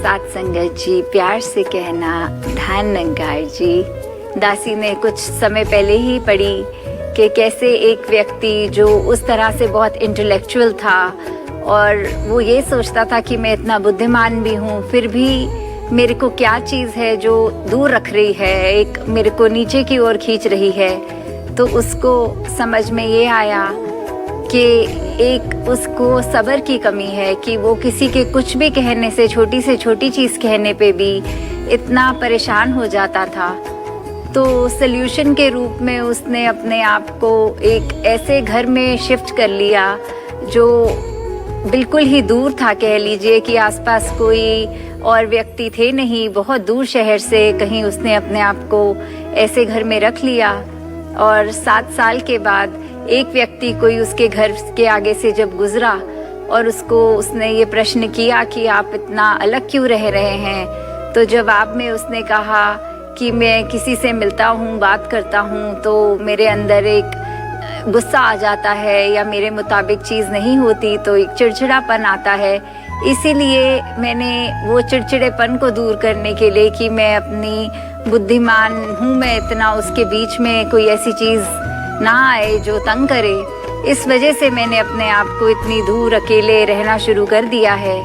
साथ संगत जी, प्यार से कहना धान नंगार जी। दासी ने कुछ समय पहले ही पढ़ी कि कैसे एक व्यक्ति जो उस तरह से बहुत इंटेलेक्चुअल था और वो ये सोचता था कि मैं इतना बुद्धिमान भी हूँ, फिर भी मेरे को क्या चीज़ है जो दूर रख रही है, एक मेरे को नीचे की ओर खींच रही है। तो उसको समझ में ये आया कि एक उसको सब्र की कमी है कि वो किसी के कुछ भी कहने से छोटी चीज़ कहने पे भी इतना परेशान हो जाता था। तो सल्यूशन के रूप में उसने अपने आप को एक ऐसे घर में शिफ्ट कर लिया जो बिल्कुल ही दूर था, कह लीजिए कि आसपास कोई और व्यक्ति थे नहीं, बहुत दूर शहर से कहीं उसने अपने आप को ऐसे घर में रख लिया। और 7 साल के बाद एक व्यक्ति कोई उसके घर के आगे से जब गुजरा और उसने ये प्रश्न किया कि आप इतना अलग क्यों रह रहे हैं, तो जवाब में उसने कहा कि मैं किसी से मिलता हूँ, बात करता हूँ तो मेरे अंदर एक गुस्सा आ जाता है या मेरे मुताबिक चीज़ नहीं होती तो एक चिड़चिड़ापन आता है। इसीलिए मैंने वो चिड़चिड़ेपन को दूर करने के लिए कि मैं अपनी बुद्धिमान हूँ, मैं इतना उसके बीच में कोई ऐसी चीज़ ना आए जो तंग करे, इस वजह से मैंने अपने आप को इतनी दूर अकेले रहना शुरू कर दिया है।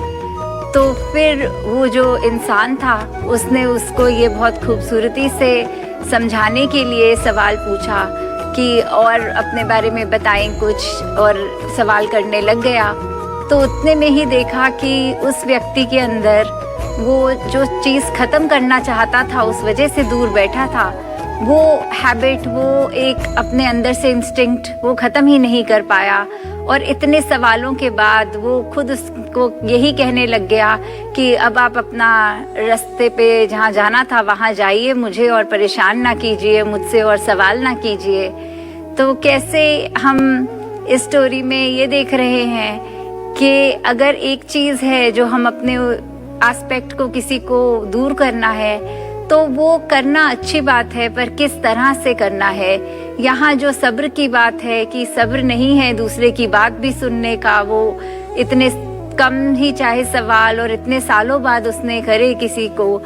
तो फिर वो जो इंसान था उसने उसको ये बहुत खूबसूरती से समझाने के लिए सवाल पूछा कि और अपने बारे में बताएं कुछ, और सवाल करने लग गया। तो उतने में ही देखा कि उस व्यक्ति के अंदर वो जो चीज़ ख़त्म करना चाहता था, उस वजह से दूर बैठा था, वो हैबिट, वो एक अपने अंदर से इंस्टिंक्ट वो ख़त्म ही नहीं कर पाया। और इतने सवालों के बाद वो खुद उसको यही कहने लग गया कि अब आप अपना रास्ते पे जहाँ जाना था वहाँ जाइए, मुझे और परेशान ना कीजिए, मुझसे और सवाल ना कीजिए। तो कैसे हम इस स्टोरी में ये देख रहे हैं कि अगर एक चीज़ है जो हम अपने एस्पेक्ट को किसी को दूर करना है तो वो करना अच्छी बात है, पर किस तरह से करना है। यहाँ जो सब्र की बात है कि सब्र नहीं है दूसरे की बात भी सुनने का, वो इतने कम ही चाहे सवाल और इतने सालों बाद उसने करे, किसी को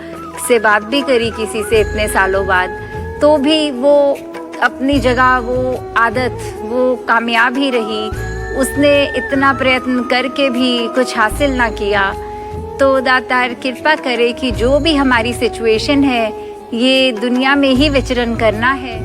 से बात भी करी किसी से इतने सालों बाद, तो भी वो अपनी जगह वो आदत वो कामयाब ही रही। उसने इतना प्रयत्न करके भी कुछ हासिल ना किया। तो दातार कृपा करे कि जो भी हमारी सिचुएशन है, ये दुनिया में ही विचरण करना है।